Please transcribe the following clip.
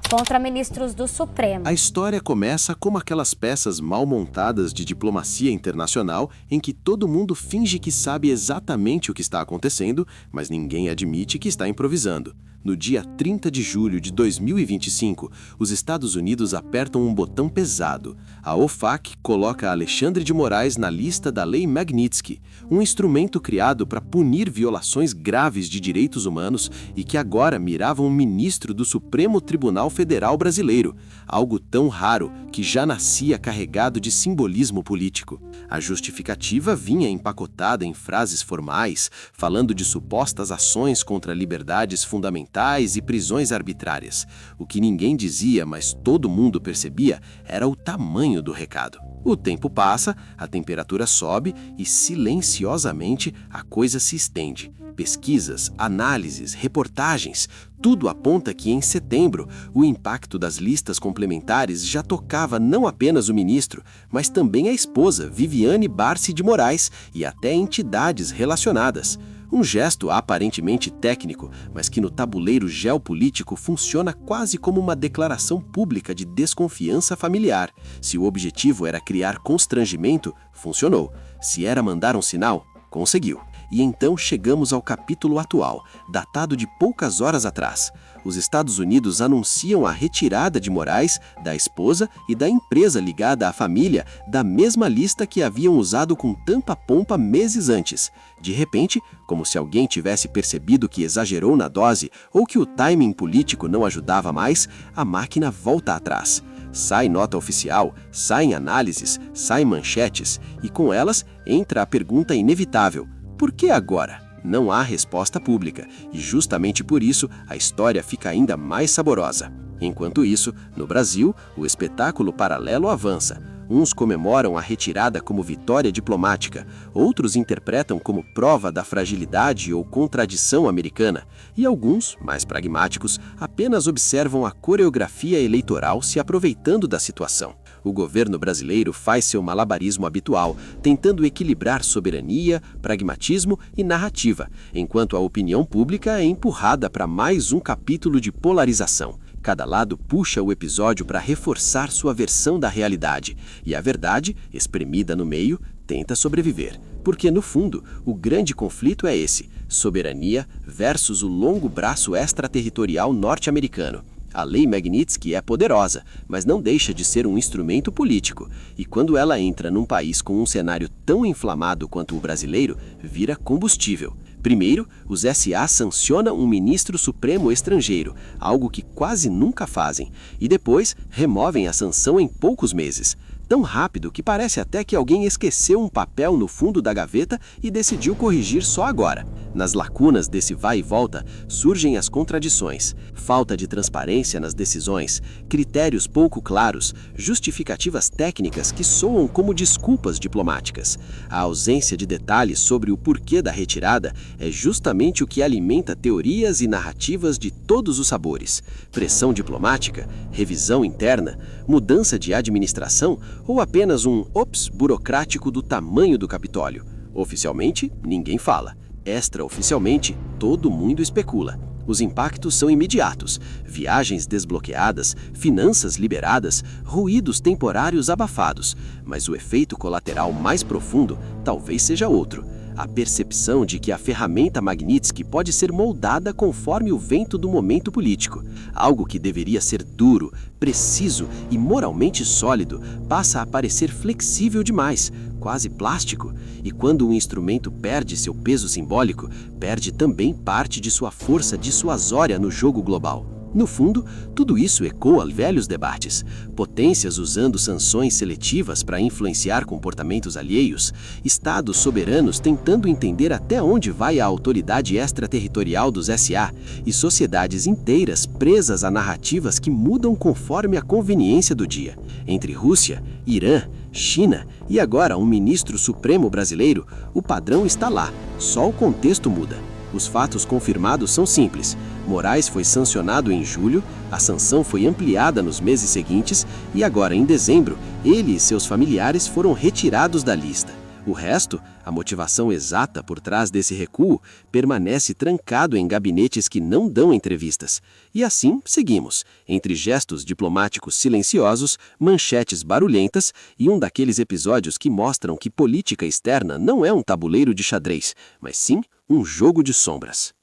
contra ministros do Supremo. A história começa como aquelas peças mal montadas de diplomacia internacional em que todo mundo finge que sabe exatamente o que está acontecendo, mas ninguém admite que está improvisando. No dia 30 de julho de 2025, os Estados Unidos apertam um botão pesado. A OFAC coloca Alexandre de Moraes na lista da Lei Magnitsky, um instrumento criado para punir violações graves de direitos humanos e que agora mirava um ministro do Supremo Tribunal Federal brasileiro, algo tão raro que já nascia carregado de simbolismo político. A justificativa vinha empacotada em frases formais, falando de supostas ações contra liberdades fundamentais e prisões arbitrárias. O que ninguém dizia, mas todo mundo percebia, era o tamanho do recado. O tempo passa, a temperatura sobe e, silenciosamente, a coisa se estende. Pesquisas, análises, reportagens, tudo aponta que em setembro o impacto das listas complementares já tocava não apenas o ministro, mas também a esposa, Viviane Barsi de Moraes, e até entidades relacionadas. Um gesto aparentemente técnico, mas que no tabuleiro geopolítico funciona quase como uma declaração pública de desconfiança familiar. Se o objetivo era criar constrangimento, funcionou. Se era mandar um sinal, conseguiu. E então chegamos ao capítulo atual, datado de poucas horas atrás. Os Estados Unidos anunciam a retirada de Moraes, da esposa e da empresa ligada à família da mesma lista que haviam usado com tanta pompa meses antes. De repente, como se alguém tivesse percebido que exagerou na dose ou que o timing político não ajudava mais, a máquina volta atrás. Sai nota oficial, saem análises, saem manchetes e com elas entra a pergunta inevitável: por que agora? Não há resposta pública, e justamente por isso a história fica ainda mais saborosa. Enquanto isso, no Brasil, o espetáculo paralelo avança. Uns comemoram a retirada como vitória diplomática, outros interpretam como prova da fragilidade ou contradição americana, e alguns, mais pragmáticos, apenas observam a coreografia eleitoral se aproveitando da situação. O governo brasileiro faz seu malabarismo habitual, tentando equilibrar soberania, pragmatismo e narrativa, enquanto a opinião pública é empurrada para mais um capítulo de polarização. Cada lado puxa o episódio para reforçar sua versão da realidade, e a verdade, espremida no meio, tenta sobreviver. Porque, no fundo, o grande conflito é esse: soberania versus o longo braço extraterritorial norte-americano. A Lei Magnitsky é poderosa, mas não deixa de ser um instrumento político, e quando ela entra num país com um cenário tão inflamado quanto o brasileiro, vira combustível. Primeiro, os SA sancionam um ministro supremo estrangeiro, algo que quase nunca fazem, e depois removem a sanção em poucos meses. Tão rápido que parece até que alguém esqueceu um papel no fundo da gaveta e decidiu corrigir só agora. Nas lacunas desse vai e volta, surgem as contradições, falta de transparência nas decisões, critérios pouco claros, justificativas técnicas que soam como desculpas diplomáticas. A ausência de detalhes sobre o porquê da retirada é justamente o que alimenta teorias e narrativas de todos os sabores. Pressão diplomática, revisão interna, mudança de administração ou apenas um ops burocrático do tamanho do Capitólio? Oficialmente, ninguém fala. Extraoficialmente, todo mundo especula. Os impactos são imediatos: viagens desbloqueadas, finanças liberadas, ruídos temporários abafados. Mas o efeito colateral mais profundo talvez seja outro: a percepção de que a ferramenta Magnitsky pode ser moldada conforme o vento do momento político. Algo que deveria ser duro, preciso e moralmente sólido passa a parecer flexível demais, quase plástico. E quando um instrumento perde seu peso simbólico, perde também parte de sua força dissuasória no jogo global. No fundo, tudo isso ecoa velhos debates. Potências usando sanções seletivas para influenciar comportamentos alheios, estados soberanos tentando entender até onde vai a autoridade extraterritorial dos SA, e sociedades inteiras presas a narrativas que mudam conforme a conveniência do dia. Entre Rússia, Irã, China e agora um ministro supremo brasileiro, o padrão está lá, só o contexto muda. Os fatos confirmados são simples. Moraes foi sancionado em julho, a sanção foi ampliada nos meses seguintes e agora, em dezembro, ele e seus familiares foram retirados da lista. O resto, a motivação exata por trás desse recuo, permanece trancado em gabinetes que não dão entrevistas. E assim seguimos, entre gestos diplomáticos silenciosos, manchetes barulhentas e um daqueles episódios que mostram que política externa não é um tabuleiro de xadrez, mas sim um jogo de sombras.